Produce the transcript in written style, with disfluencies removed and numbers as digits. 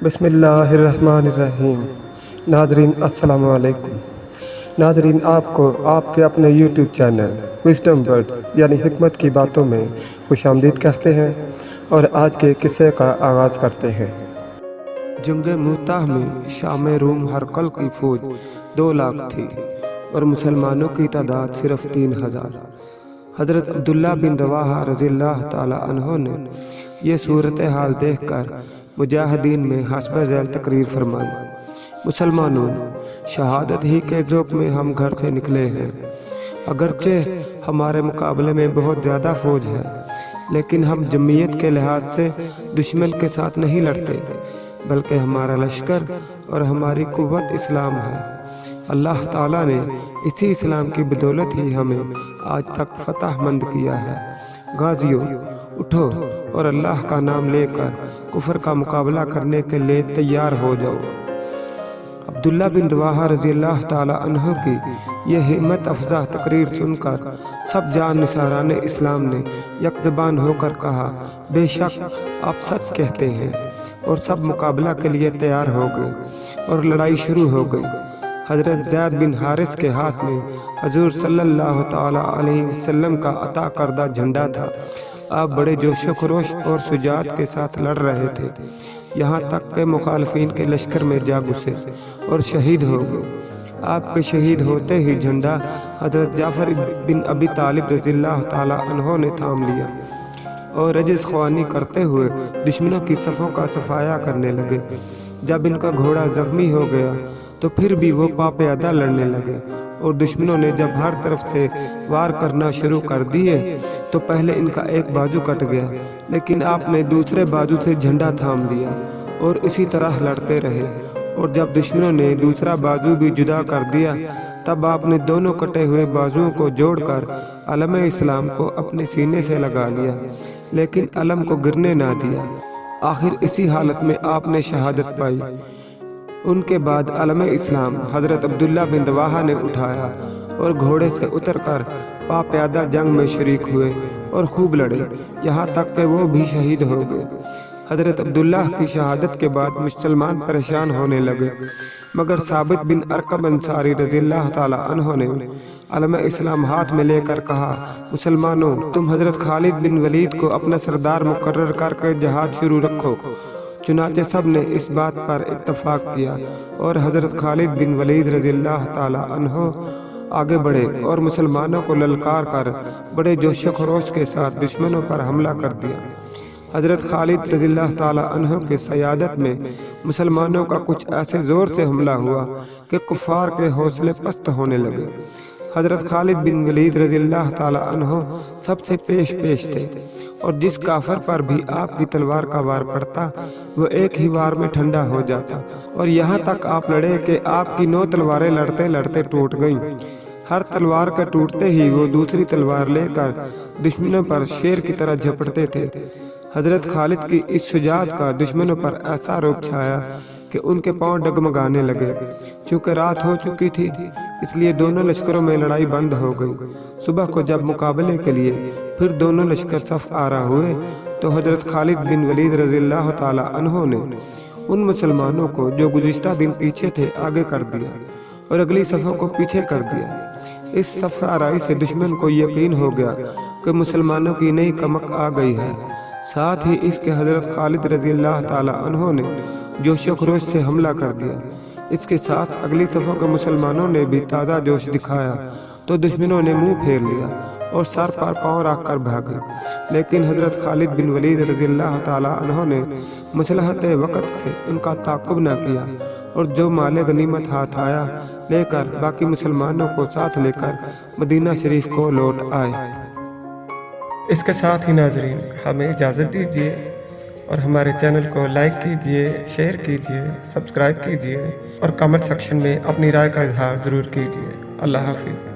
بسم اللہ الرحمن الرحیم۔ ناظرین السلام علیکم۔ ناظرین، آپ کو آپ کے اپنے یوٹیوب چینل وزڈم ورڈز یعنی حکمت کی باتوں میں خوش آمدید کہتے ہیں اور آج کے قصے کا آغاز کرتے ہیں۔ جنگ موتہ میں شام روم ہرقل کی فوج 2 لاکھ تھی اور مسلمانوں کی تعداد صرف 3000۔ حضرت عبداللہ بن رواحہ رضی اللہ تعالیٰ عنہ نے یہ صورتحال دیکھ کر مجاہدین میں حسب ذیل تقریر فرمائی: مسلمانوں، شہادت ہی کے ذوق میں ہم گھر سے نکلے ہیں۔ اگرچہ ہمارے مقابلے میں بہت زیادہ فوج ہے، لیکن ہم جمعیت کے لحاظ سے دشمن کے ساتھ نہیں لڑتے، بلکہ ہمارا لشکر اور ہماری قوت اسلام ہے۔ اللہ تعالیٰ نے اسی اسلام کی بدولت ہی ہمیں آج تک فتح مند کیا ہے۔ غازیوں، اٹھو اور اللہ کا نام لے کر کفر کا مقابلہ کرنے کے لیے تیار ہو جاؤ۔ عبداللہ بن رواحہ رضی اللہ تعالیٰ عنہ کی یہ ہمت افزا تقریر سن کر سب جان نثاران اسلام نے یک زبان ہو کر کہا: بے شک آپ سچ کہتے ہیں، اور سب مقابلہ کے لیے تیار ہو گئے اور لڑائی شروع ہو گئی۔ حضرت زید بن حارث کے ہاتھ میں حضور صلی اللہ تعالیٰ علیہ وسلم کا عطا کردہ جھنڈا تھا۔ آپ بڑے جوش و خروش اور شجاعت کے ساتھ لڑ رہے تھے، یہاں تک کہ مخالفین کے لشکر میں جا گھسے اور شہید ہو گئے۔ آپ کے شہید ہوتے ہی جھنڈا حضرت جعفر بن ابی طالب رضی اللہ تعالیٰ عنہ نے تھام لیا اور رجز خوانی کرتے ہوئے دشمنوں کی صفوں کا صفایا کرنے لگے۔ جب ان کا گھوڑا زخمی ہو گیا تو پھر بھی وہ پاپیادہ لڑنے لگے، اور دشمنوں نے جب ہر طرف سے وار کرنا شروع کر دیے تو پہلے ان کا ایک بازو کٹ گیا، لیکن آپ نے دوسرے بازو سے جھنڈا تھام لیا اور اسی طرح لڑتے رہے، اور جب دشمنوں نے دوسرا بازو بھی جدا کر دیا تب آپ نے دونوں کٹے ہوئے بازوؤں کو جوڑ کر علم اسلام کو اپنے سینے سے لگا لیا، لیکن علم کو گرنے نہ دیا۔ آخر اسی حالت میں آپ نے شہادت پائی۔ ان کے بعد علم اسلام حضرت عبداللہ بن رواحہ نے اٹھایا اور گھوڑے سے اتر کر پاپیادہ جنگ میں شریک ہوئے اور خوب لڑے، یہاں تک کہ وہ بھی شہید ہو گئے۔ حضرت عبداللہ کی شہادت کے بعد مسلمان پریشان ہونے لگے، مگر ثابت بن ارقم انصاری رضی اللہ تعالیٰ عنہ نے علم اسلام ہاتھ میں لے کر کہا: مسلمانوں، تم حضرت خالد بن ولید کو اپنا سردار مقرر کر کے جہاد شروع رکھو۔ چنانچہ سب نے اس بات پر اتفاق کیا اور حضرت خالد بن ولید رضی اللہ تعالیٰ عنہ آگے بڑھے اور مسلمانوں کو للکار کر بڑے جوش و خروش کے ساتھ دشمنوں پر حملہ کر دیا۔ حضرت خالد رضی اللہ تعالیٰ عنہ کی سیادت میں مسلمانوں کا کچھ ایسے زور سے حملہ ہوا کہ کفار کے حوصلے پست ہونے لگے۔ حضرت خالد بن ولید رضی اللہ تعالیٰ عنہ سب سے پیش تھے، اور جس کافر پر بھی آپ کی تلوار کا وار پڑتا وہ ایک ہی وار میں ٹھنڈا ہو جاتا، اور یہاں تک آپ لڑے کہ آپ کی 9 تلواریں لڑتے لڑتے ٹوٹ گئیں۔ ہر تلوار کے ٹوٹتے ہی وہ دوسری تلوار لے کر دشمنوں پر شیر کی طرح جھپٹتے تھے۔ حضرت خالد کی اس شجاعت کا دشمنوں پر ایسا رعب چھایا کہ ان کے پاؤں ڈگمگانے لگے۔ چونکہ رات ہو چکی تھی، اس لیے دونوں لشکروں میں لڑائی بند ہو گئی۔ صبح کو جب مقابلے کے لیے پھر دونوں لشکر صف آرا ہوئے تو حضرت خالد بن ولید رضی اللہ تعالیٰ عنہ نے ان مسلمانوں کو جو گزشتہ دن پیچھے تھے آگے کر دیا اور اگلی صفوں کو پیچھے کر دیا۔ اس صف آرائی سے دشمن کو یقین ہو گیا کہ مسلمانوں کی نئی کمک آ گئی ہے۔ ساتھ ہی اس کے حضرت خالد رضی اللہ تعالیٰ عنہ نے جوش و خروش سے حملہ کر دیا۔ اس کے ساتھ اگلی صفوں کے مسلمانوں نے بھی تازہ جوش دکھایا تو دشمنوں نے منہ پھیر لیا اور سر پر پاؤں رکھ کر بھاگے، لیکن حضرت خالد بن ولید رضی اللہ تعالیٰ عنہ نے مصلحت وقت سے ان کا تعاقب نہ کیا اور جو مال غنیمت ہاتھ آیا لے کر باقی مسلمانوں کو ساتھ لے کر مدینہ شریف کو لوٹ آئے۔ اس کے ساتھ ہی ناظرین ہمیں اجازت دیجیے اور ہمارے چینل کو لائک کیجیے، شیئر کیجیے، سبسکرائب کیجیے اور کمنٹ سیکشن میں اپنی رائے کا اظہار ضرور کیجیے۔ اللہ حافظ۔